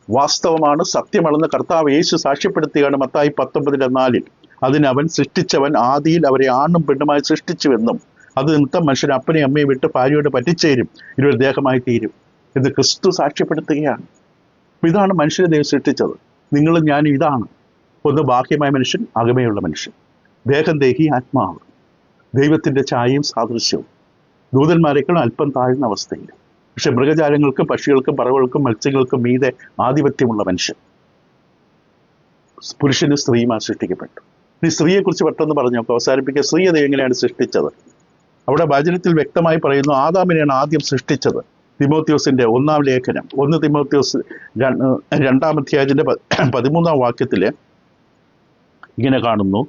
വാസ്തവമാണ്, സത്യമാണെന്ന് കർത്താവ് യേശു സാക്ഷ്യപ്പെടുത്തുകയാണ് മത്തായി 19:4. അതിനവൻ സൃഷ്ടിച്ചവൻ ആദിയിൽ അവരെ ആണും പെണ്ണുമായി സൃഷ്ടിച്ചുവെന്നും അത് നിമിത്തം മനുഷ്യൻ അപ്പനെ അമ്മയെ വിട്ട് ഭാര്യയോട് പറ്റിച്ചേരും, ഇരുവർ ദേഹമായി തീരും എന്ന് ക്രിസ്തു സാക്ഷ്യപ്പെടുത്തുകയാണ്. അപ്പൊ ഇതാണ് മനുഷ്യനെ ദൈവം സൃഷ്ടിച്ചത്. നിങ്ങളും ഞാനും ഇതാണ്. ഒന്ന് ബാഹ്യമായ മനുഷ്യൻ, അകമയുള്ള മനുഷ്യൻ. ദേഹം, ദേഹി, ആത്മാവ്. ദൈവത്തിന്റെ ഛായയും സാദൃശ്യവും. ദൂതന്മാരെക്കാളും അല്പം താഴ്ന്ന അവസ്ഥയിൽ. പക്ഷെ മൃഗജാലങ്ങൾക്കും പക്ഷികൾക്കും പറവകൾക്കും മത്സ്യങ്ങൾക്കും മീതെ ആധിപത്യമുള്ള മനുഷ്യൻ. പുരുഷനും സ്ത്രീയുമായി സൃഷ്ടിക്കപ്പെട്ടു. ഈ സ്ത്രീയെക്കുറിച്ച് പെട്ടെന്ന് പറഞ്ഞു നോക്കുക, അവസാനിപ്പിക്കുക. സ്ത്രീയെ ദൈവം എങ്ങനെയാണ് സൃഷ്ടിച്ചത്? അവിടെ വചനത്തിൽ വ്യക്തമായി പറയുന്നു, ആദാമിനെയാണ് ആദ്യം സൃഷ്ടിച്ചത്. തിമോത്തിയോസിന്റെ 1-ാം ലേഖനം, 1 തിമോത്തിയോസ് 2-ാം അധ്യായത്തിന്റെ 13-ാം വാക്യത്തില് ഇങ്ങനെ കാണുന്നു,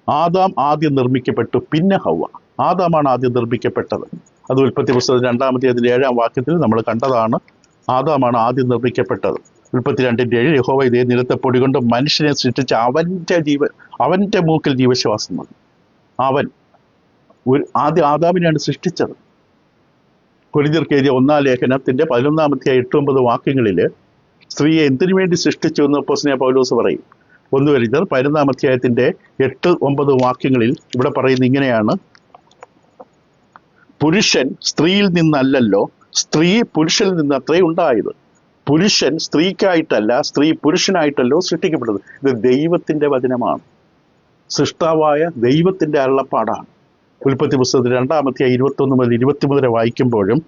ആദാം ആദ്യം നിർമ്മിക്കപ്പെട്ടു, പിന്നെ ഹവ്വ. ആദാമാണ് ആദ്യം നിർമ്മിക്കപ്പെട്ടത്. അത് ഉൽപ്പത്തി പുസ്തകം 2-ാം അധ്യായത്തിന്റെ 7-ാം വാക്യത്തിൽ നമ്മൾ കണ്ടതാണ്. ആദാമാണ് ആദ്യം നിർമ്മിക്കപ്പെട്ടത്. ഉൽപ്പത്തി 2:7 യഹോവ ഇതേ നിലത്തെ പൊടി കൊണ്ട് മനുഷ്യനെ സൃഷ്ടിച്ച് അവന്റെ മൂക്കിൽ ജീവശ്വാസം വന്നു. അവൻ ആദ്യം ആദാമിനെയാണ് സൃഷ്ടിച്ചത്. കൊരിന്ത്യർക്ക് എഴുതിയ 1-ാം ലേഖനത്തിന്റെ 11-ാം അധ്യായം 8-9 വാക്യങ്ങളില് സ്ത്രീയെ എന്തിനു വേണ്ടി സൃഷ്ടിച്ചു എന്ന് അപ്പോസ്തലനായ പൗലോസ് പറയും. 1 കൊരിന്ത്യർ 11-ാം അധ്യായത്തിന്റെ 8-9 വാക്യങ്ങളിൽ ഇവിടെ പറയുന്നത് ഇങ്ങനെയാണ്, പുരുഷൻ സ്ത്രീയിൽ നിന്നല്ലല്ലോ, സ്ത്രീ പുരുഷനിൽ നിന്ന് അത്രേ ഉണ്ടായത്. പുരുഷൻ സ്ത്രീക്കായിട്ടല്ല, സ്ത്രീ പുരുഷനായിട്ടല്ലോ സൃഷ്ടിക്കപ്പെട്ടത്. ഇത് ദൈവത്തിന്റെ വചനമാണ്, സൃഷ്ടാവായ ദൈവത്തിന്റെ അരുളപ്പാടാണ്. ഉൽപ്പത്തി പുസ്തകത്തിൽ 2-ാം അധ്യായം 21 മുതൽ 23 വരെ വായിക്കുമ്പോഴും,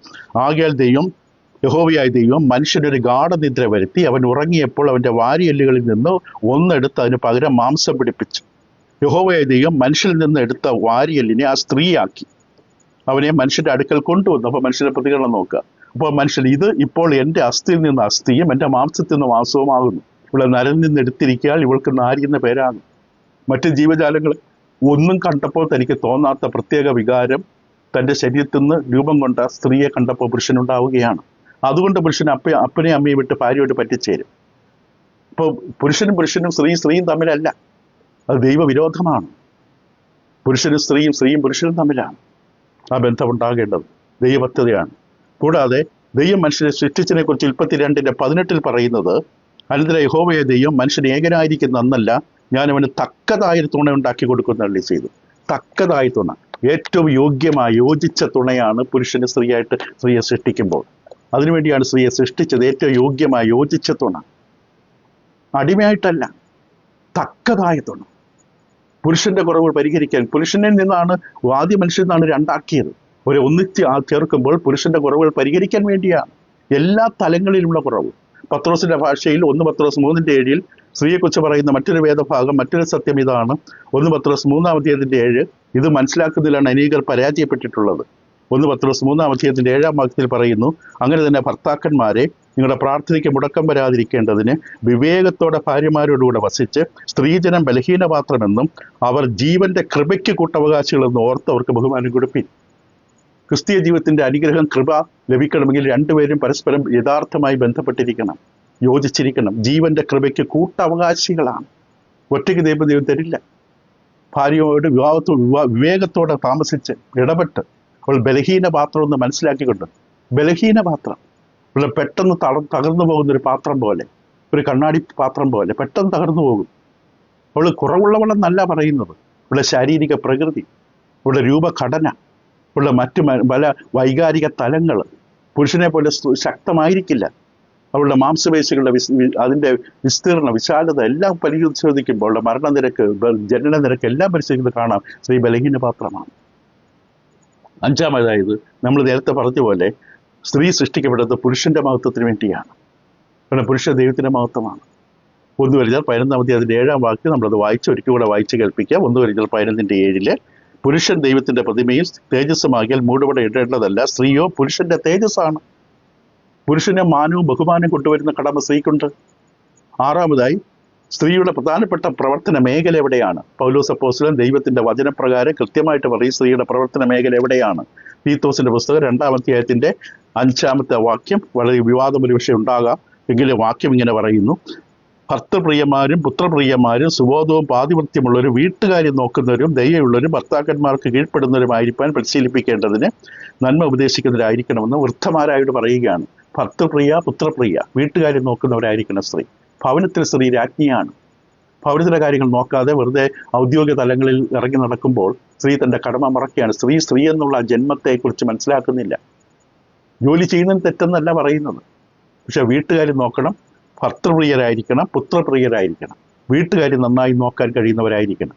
ആകയാൽ ദൈവം, യഹോവയായ ദൈവം മനുഷ്യനൊരു ഗാഢനിദ്ര വരുത്തി, അവൻ ഉറങ്ങിയപ്പോൾ അവന്റെ വാരിയെല്ലുകളിൽ നിന്ന് ഒന്നെടുത്ത് അതിന് പകരം മാംസം പിടിപ്പിച്ചു. യഹോവയായ ദൈവം മനുഷ്യനിൽ നിന്ന് എടുത്ത വാരിയെല്ലിനെ ആ സ്ത്രീയാക്കി അവനെ മനുഷ്യന്റെ അടുക്കൽ കൊണ്ടുവന്നു. അപ്പൊ മനുഷ്യന്റെ പ്രതികരണം നോക്കുക. അപ്പോൾ മനുഷ്യൻ, ഇത് ഇപ്പോൾ എൻ്റെ അസ്ഥിയിൽ നിന്ന് അസ്ഥിയും എൻ്റെ മാംസത്തിൽ നിന്ന് മാംസവുമാകുന്നു. ഇവിടെ നരനിൽ നിന്ന് എടുത്തിരിക്കാൻ ഇവൾക്ക് നാരി എന്ന പേരാണ്. മറ്റ് ജീവജാലങ്ങൾ ഒന്നും കണ്ടപ്പോൾ തനിക്ക് തോന്നാത്ത പ്രത്യേക വികാരം തൻ്റെ ശരീരത്തിൽ നിന്ന് രൂപം കൊണ്ട സ്ത്രീയെ കണ്ടപ്പോൾ പുരുഷനുണ്ടാവുകയാണ്. അതുകൊണ്ട് പുരുഷൻ അപ്പനെ അമ്മയെ വിട്ട് ഭാര്യയോട് പറ്റിച്ചേരും. ഇപ്പോൾ പുരുഷനും സ്ത്രീയും തമ്മിലല്ല, അത് ദൈവവിരോധമാണ്. പുരുഷനും സ്ത്രീയും പുരുഷനും തമ്മിലാണ് ആ ബന്ധം ഉണ്ടാകേണ്ടത്. ദൈവഭക്തതയാണ്. കൂടാതെ ദൈവം മനുഷ്യനെ സൃഷ്ടിച്ചതിനെ കുറിച്ച് ഉൽപ്പത്തി 2:18 പറയുന്നത്, അനന്തര യഹോവയായ ദൈവം മനുഷ്യൻ ഏകനായിരിക്കുന്ന അന്നല്ല, ഞാൻ അവന് തക്കതായ തുണ ഉണ്ടാക്കി കൊടുക്കുന്നതള്ളി ചെയ്തു. തക്കതായ തുണ, ഏറ്റവും യോഗ്യമായ യോജിച്ച തുണയാണ് പുരുഷന് സ്ത്രീയെ സൃഷ്ടിക്കുമ്പോൾ. അതിനുവേണ്ടിയാണ് സ്ത്രീയെ സൃഷ്ടിച്ചത്. ഏറ്റവും യോഗ്യമായ യോജിച്ച തുണ, അടിമയായിട്ടല്ല, തക്കതായ തുണ. പുരുഷന്റെ കുറവുകൾ പരിഹരിക്കാൻ പുരുഷനിൽ നിന്നാണ്, ആദ്യ മനുഷ്യനിൽ നിന്നാണ് രണ്ടാക്കിയത്. ഒന്നിച്ച് ചേർക്കുമ്പോൾ പുരുഷന്റെ കുറവുകൾ പരിഹരിക്കാൻ വേണ്ടിയാണ്. എല്ലാ തലങ്ങളിലുമുള്ള കുറവ്. പത്രോസിന്റെ ഭാഷയിൽ 1 പത്രോസ് 3:7 സ്ത്രീയെക്കുറിച്ച് പറയുന്ന മറ്റൊരു വേദഭാഗം, മറ്റൊരു സത്യം ഇതാണ്. 1 പത്രോസ് 3-ാം അധ്യായത്തിന്റെ 7 ഇത് മനസ്സിലാക്കുന്നതിലാണ് അനേകർ പരാജയപ്പെട്ടിട്ടുള്ളത്. 1 പത്രോസ് 3-ാം അധ്യായത്തിന്റെ 7-ാം വാക്യത്തിൽ പറയുന്നു, അങ്ങനെ തന്നെ ഭർത്താക്കന്മാരെ നിങ്ങളുടെ പ്രാർത്ഥനയ്ക്ക് മുടക്കം വരാതിരിക്കേണ്ടതിന് വിവേകത്തോടെ ഭാര്യമാരോടുകൂടെ വസിച്ച് സ്ത്രീജനം ബലഹീനപാത്രമെന്നും അവർ ജീവന്റെ കൃപയ്ക്ക് കൂട്ടവകാശികളെന്നും ഓർത്ത് അവർക്ക് ബഹുമാനം കൊടുപ്പിൻ. ക്രിസ്തീയ ജീവിതത്തിന്റെ അനുഗ്രഹം, കൃപ ലഭിക്കണമെങ്കിൽ രണ്ടുപേരും പരസ്പരം യഥാർത്ഥമായി ബന്ധപ്പെട്ടിരിക്കണം, യോജിച്ചിരിക്കണം. ജീവന്റെ കൃപയ്ക്ക് കൂട്ടവകാശികളാണ്. ഒറ്റയ്ക്ക് ദൈവം തരില്ല. ഭാര്യയോട് വിവേകത്തോടെ താമസിച്ച് ഇടപെട്ട് അവൾ ബലഹീന പാത്രം എന്ന് മനസ്സിലാക്കിക്കൊണ്ട്, ബലഹീന പാത്രം ഇവിടെ പെട്ടെന്ന് തകർന്നു പോകുന്നൊരു പാത്രം പോലെ, ഒരു കണ്ണാടി പാത്രം പോലെ പെട്ടെന്ന് തകർന്നു പോകും. അവൾ കുറവുള്ളവളെന്നല്ല പറയുന്നത്. ഇവിടെ ശാരീരിക പ്രകൃതി, ഇവിടെ രൂപഘടന, ഉള്ള മറ്റു പല വൈകാരിക തലങ്ങൾ പുരുഷനെ പോലെ ശക്തമായിരിക്കില്ല. അവളുടെ മാംസപേശികളുടെ അതിൻ്റെ വിസ്തീർണ വിശാലത എല്ലാം പരിശോധിക്കുമ്പോൾ അവളുടെ മരണനിരക്ക്, ജനന നിരക്ക് എല്ലാം പരിശോധിക്കുന്നത് കാണാം സ്ത്രീ ബലഹീന പാത്രമാണ്. 5-ാമതായത് നമ്മൾ നേരത്തെ പറഞ്ഞ പോലെ സ്ത്രീ സൃഷ്ടിക്കപ്പെട്ടത് പുരുഷന്റെ മഹത്വത്തിന് വേണ്ടിയാണ്. കാരണം പുരുഷ ദൈവത്തിന്റെ മഹത്വമാണ്. 1 കൊരിന്ത്യർ 11 അതിൻ്റെ 7-ാം വാക്യം നമ്മളത് വായിച്ച് ഒരിക്കൽ കൂടെ വായിച്ച് കേൾപ്പിക്കാം. 1 കൊരിന്ത്യർ 11:7 പുരുഷൻ ദൈവത്തിന്റെ പ്രതിമയും തേജസ്സുമാകിയാൽ മൂടുപട ഇടേണ്ടതല്ല, സ്ത്രീയോ പുരുഷന്റെ തേജസ്സാണ്. പുരുഷന് മാനവും ബഹുമാനവും കൊണ്ടുവരുന്ന കടമ സ്ത്രീക്കുണ്ട്. 6-ാമതായി സ്ത്രീയുടെ പ്രധാനപ്പെട്ട പ്രവർത്തന മേഖല എവിടെയാണ്? പൗലോസ് അപ്പോസ്തലൻ ദൈവത്തിന്റെ വചനപ്രകാരം കൃത്യമായിട്ട് പറയും സ്ത്രീയുടെ പ്രവർത്തന മേഖല എവിടെയാണ്. തീത്തോസിന്റെ പുസ്തകം 2-ാം അധ്യായത്തിന്റെ 5-ാമത്തെ വാക്യം വളരെ വിവാദമൊരു വിഷയം ഉണ്ടാകാം, എങ്കിലും വാക്യം ഇങ്ങനെ പറയുന്നു: ഭർത്തൃപ്രിയന്മാരും പുത്രപ്രിയന്മാരും സുബോധവും പാതിവൃത്യമുള്ളവരും വീട്ടുകാര്യം നോക്കുന്നവരും ദയയുള്ളവരും ഭർത്താക്കന്മാർക്ക് കീഴ്പ്പെടുന്നവരുമായിരിക്കാൻ പരിശീലിപ്പിക്കേണ്ടതിന് നന്മ ഉപദേശിക്കുന്നവരായിരിക്കണമെന്ന് വൃദ്ധമാരായോട് പറയുകയാണ്. ഭർത്തൃപ്രിയ, പുത്രപ്രിയ, വീട്ടുകാര്യം നോക്കുന്നവരായിരിക്കണം സ്ത്രീ. ഭവനത്തിൽ സ്ത്രീ രാജ്ഞിയാണ്. ഭവനത്തിലെ കാര്യങ്ങൾ നോക്കാതെ വെറുതെ ഔദ്യോഗിക തലങ്ങളിൽ ഇറങ്ങി നടക്കുമ്പോൾ സ്ത്രീ തൻ്റെ കടമ മറക്കുകയാണ്. സ്ത്രീ എന്നുള്ള ജന്മത്തെക്കുറിച്ച് മനസ്സിലാക്കുന്നില്ല. ജോലി ചെയ്യുന്നതിന് തെറ്റെന്നല്ല പറയുന്നത്, പക്ഷെ വീട്ടുകാര്യം നോക്കണം, ഭർത്തൃപ്രിയരായിരിക്കണം, പുത്രപ്രിയരായിരിക്കണം, വീട്ടുകാര്യം നന്നായി നോക്കാൻ കഴിയുന്നവരായിരിക്കണം.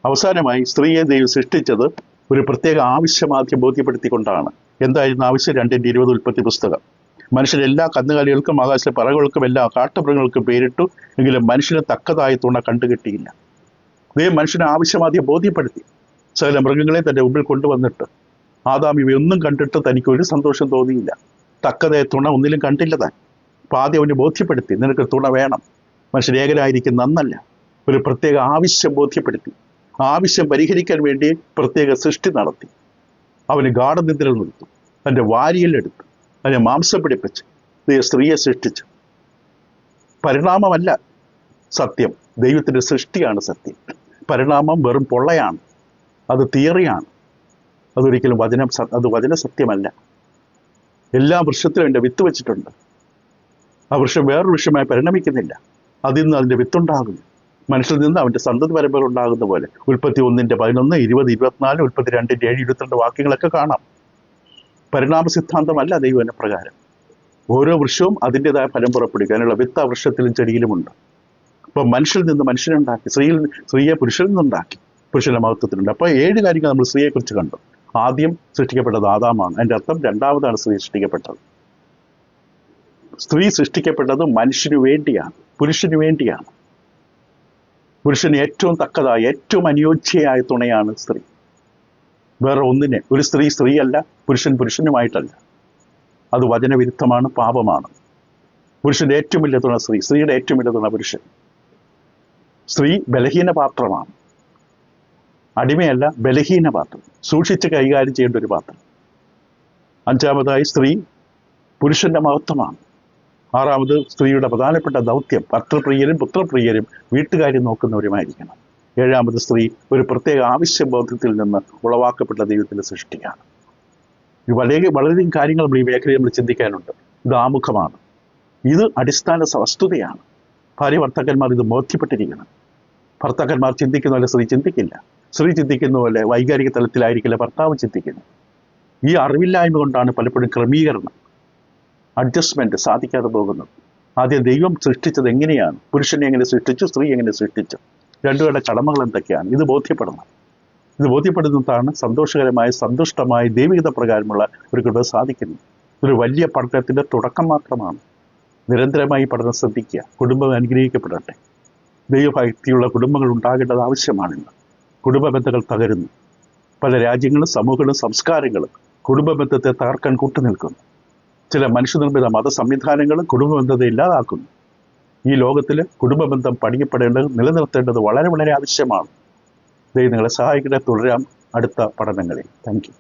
അവസാനമായി സ്ത്രീയെ ദൈവം സൃഷ്ടിച്ചത് ഒരു പ്രത്യേക ആവശ്യമാദ്യം ബോധ്യപ്പെടുത്തിക്കൊണ്ടാണ്. എന്തായിരുന്നു ആവശ്യം? 2:20 ഉൽപ്പത്തി പുസ്തകം. മനുഷ്യരെല്ലാ കന്നുകാലികൾക്കും ആകാശത്തിലെ പറകൾക്കും എല്ലാ കാട്ടുമൃഗങ്ങൾക്കും പേരിട്ടു, എങ്കിലും മനുഷ്യന് തക്കതായ തുണ കണ്ടുകിട്ടിയില്ല. ദൈവം മനുഷ്യനെ ആവശ്യമാദ്യം ബോധ്യപ്പെടുത്തി. സകല മൃഗങ്ങളെ തൻ്റെ മുമ്പിൽ കൊണ്ടുവന്നിട്ട് ആദാം ഇവയൊന്നും കണ്ടിട്ട് തനിക്ക് ഒരു സന്തോഷം തോന്നിയില്ല. തക്കതായ തുണ ഒന്നിലും കണ്ടില്ല താൻ. അപ്പോൾ ആദ്യം അവന് ബോധ്യപ്പെടുത്തി, നിനക്ക് തുണ വേണം, മനുഷ്യൻ ഏകനായിരിക്കും നന്നല്ല. ഒരു പ്രത്യേക ആവശ്യം ബോധ്യപ്പെടുത്തി. ആവശ്യം പരിഹരിക്കാൻ വേണ്ടി പ്രത്യേക സൃഷ്ടി നടത്തി. അവന് ഗാഠനിദ്രയിൽ നിർത്തി, തൻ്റെ വാരിയിലെടുത്ത് അതിനെ മാംസം പിടിപ്പിച്ച് സ്ത്രീയെ സൃഷ്ടിച്ചു. പരിണാമമല്ല സത്യം, ദൈവത്തിൻ്റെ സൃഷ്ടിയാണ് സത്യം. പരിണാമം വെറും പൊള്ളയാണ്, അത് തിയറിയാണ്, അതൊരിക്കലും വചന സത്യമല്ല. എല്ലാ വൃക്ഷത്തിലും അതിൻ്റെ വിത്ത് വെച്ചിട്ടുണ്ട്. ആ വൃക്ഷം വേറൊരു വൃക്ഷമായി പരിണമിക്കുന്നില്ല, അതിൽ നിന്ന് അതിൻ്റെ വിത്തുണ്ടാകുന്നു. മനുഷ്യരിൽ നിന്ന് അവൻ്റെ സന്തതി പരമ്പര ഉണ്ടാകുന്ന പോലെ. ഉൽപ്പത്തി 1:11, 20, 24, ഉൽപ്പത്തി 2:7, 22 വാക്യങ്ങളൊക്കെ കാണാം. പരിണാമ സിദ്ധാന്തമല്ല ദൈവന പ്രകാരം. ഓരോ വൃക്ഷവും അതിൻ്റെതായ ഫലം പുറപ്പെടുവിക്കുക. അതിനുള്ള വിത്ത് ആ വൃക്ഷത്തിലും ചെടിയിലുമുണ്ട്. അപ്പോൾ മനുഷ്യരിൽ നിന്ന് മനുഷ്യനുണ്ടാക്കി, സ്ത്രീയെ പുരുഷനിൽ നിന്നുണ്ടാക്കി, പുരുഷന്റെ മഹത്വത്തിനുണ്ട്. അപ്പോൾ 7 കാര്യങ്ങൾ നമ്മൾ സ്ത്രീയെക്കുറിച്ച് കണ്ടു. ആദ്യം സൃഷ്ടിക്കപ്പെട്ടത് ആദാമാണ്. അതിൻ്റെ അർത്ഥം രണ്ടാമതാണ് സ്ത്രീ സൃഷ്ടിക്കപ്പെട്ടത്. സ്ത്രീ സൃഷ്ടിക്കപ്പെട്ടത് മനുഷ്യന് വേണ്ടിയാണ്, പുരുഷന് വേണ്ടിയാണ്. പുരുഷന് ഏറ്റവും തക്കതായ, ഏറ്റവും അനുയോജ്യയായ തുണയാണ് സ്ത്രീ. വേറെ ഒന്നിനെ ഒരു സ്ത്രീയല്ല, പുരുഷനുമായിട്ടല്ല. അത് വചനവിരുദ്ധമാണ്, പാപമാണ്. പുരുഷന്റെ ഏറ്റവും വലിയ തുണ സ്ത്രീ, സ്ത്രീയുടെ ഏറ്റവും വലിയ തുണ പുരുഷൻ. സ്ത്രീ ബലഹീന പാത്രമാണ്, അടിമയല്ല, ബലഹീന പാത്രം, സൂക്ഷിച്ച് കൈകാര്യം ചെയ്യേണ്ട ഒരു പാത്രം. 5-ാമതായി സ്ത്രീ പുരുഷന്റെ മഹത്വമാണ്. 6-ാമത് സ്ത്രീയുടെ പ്രധാനപ്പെട്ട ദൗത്യം ഭർത്തൃപ്രിയരും പുത്രപ്രിയരും വീട്ടുകാര്യം നോക്കുന്നവരുമായിരിക്കണം. 7-ാമത് സ്ത്രീ ഒരു പ്രത്യേക ആവശ്യബോധത്തിൽ നിന്ന് ഉളവാക്കപ്പെട്ട ദൈവത്തിൻ്റെ സൃഷ്ടിയാണ്. വളരെയധികം കാര്യങ്ങൾ നമ്മൾ ഈ മേഖലയിൽ നമ്മൾ ചിന്തിക്കാനുണ്ട്. ഇത് ആമുഖമാണ്, ഇത് അടിസ്ഥാന വസ്തുതയാണ്. ഭാര്യ ഭർത്താക്കന്മാർ ഇത് ബോധ്യപ്പെട്ടിരിക്കണം. ഭർത്താക്കന്മാർ ചിന്തിക്കുന്ന പോലെ സ്ത്രീ ചിന്തിക്കില്ല. സ്ത്രീ ചിന്തിക്കുന്ന പോലെ വൈകാരിക തലത്തിലായിരിക്കില്ല ഭർത്താവ് ചിന്തിക്കുന്നത്. ഈ അറിവില്ലായ്മ കൊണ്ടാണ് പലപ്പോഴും ക്രമീകരണം, അഡ്ജസ്റ്റ്മെന്റ് സാധിക്കാതെ പോകുന്നത്. ആദ്യം ദൈവം സൃഷ്ടിച്ചത് എങ്ങനെയാണ്, പുരുഷനെ എങ്ങനെ സൃഷ്ടിച്ചു, സ്ത്രീ എങ്ങനെ സൃഷ്ടിച്ചു, രണ്ടുപേരുടെ കടമകൾ എന്തൊക്കെയാണ്, ഇത് ബോധ്യപ്പെടണം. ഇത് ബോധ്യപ്പെടുന്നതാണ് സന്തോഷകരമായ, സന്തുഷ്ടമായ, ദൈവികത പ്രകാരമുള്ള ഒരു കൃപ സാധിക്കുന്നത്. ഒരു വലിയ പഠനത്തിൻ്റെ തുടക്കം മാത്രമാണ്. നിരന്തരമായി പഠനം ശ്രദ്ധിക്കുക. കുടുംബം അനുഗ്രഹിക്കപ്പെടട്ടെ. ദൈവഭക്തിയുള്ള കുടുംബങ്ങൾ ഉണ്ടാകേണ്ടത് ആവശ്യമാണിന്ന്. കുടുംബ ബന്ധങ്ങൾ തകരുന്നു. പല രാജ്യങ്ങളും സമൂഹങ്ങളും സംസ്കാരങ്ങളും കുടുംബ ബന്ധത്തെ തകർക്കാൻ കൂട്ടുനിൽക്കുന്നു. ചില മനുഷ്യനിർമ്മിത മത സംവിധാനങ്ങൾ കുടുംബ ബന്ധത്തെ ഇല്ലാതാക്കുന്നു. ഈ ലോകത്തിൽ കുടുംബ ബന്ധം പഠിക്കപ്പെടേണ്ടത്, നിലനിർത്തേണ്ടത് വളരെ വളരെ ആവശ്യമാണ്. ദൈവം നിങ്ങളെ സഹായിക്കട്ടെ. തുടരാം അടുത്ത പഠനങ്ങളിൽ. Thank you.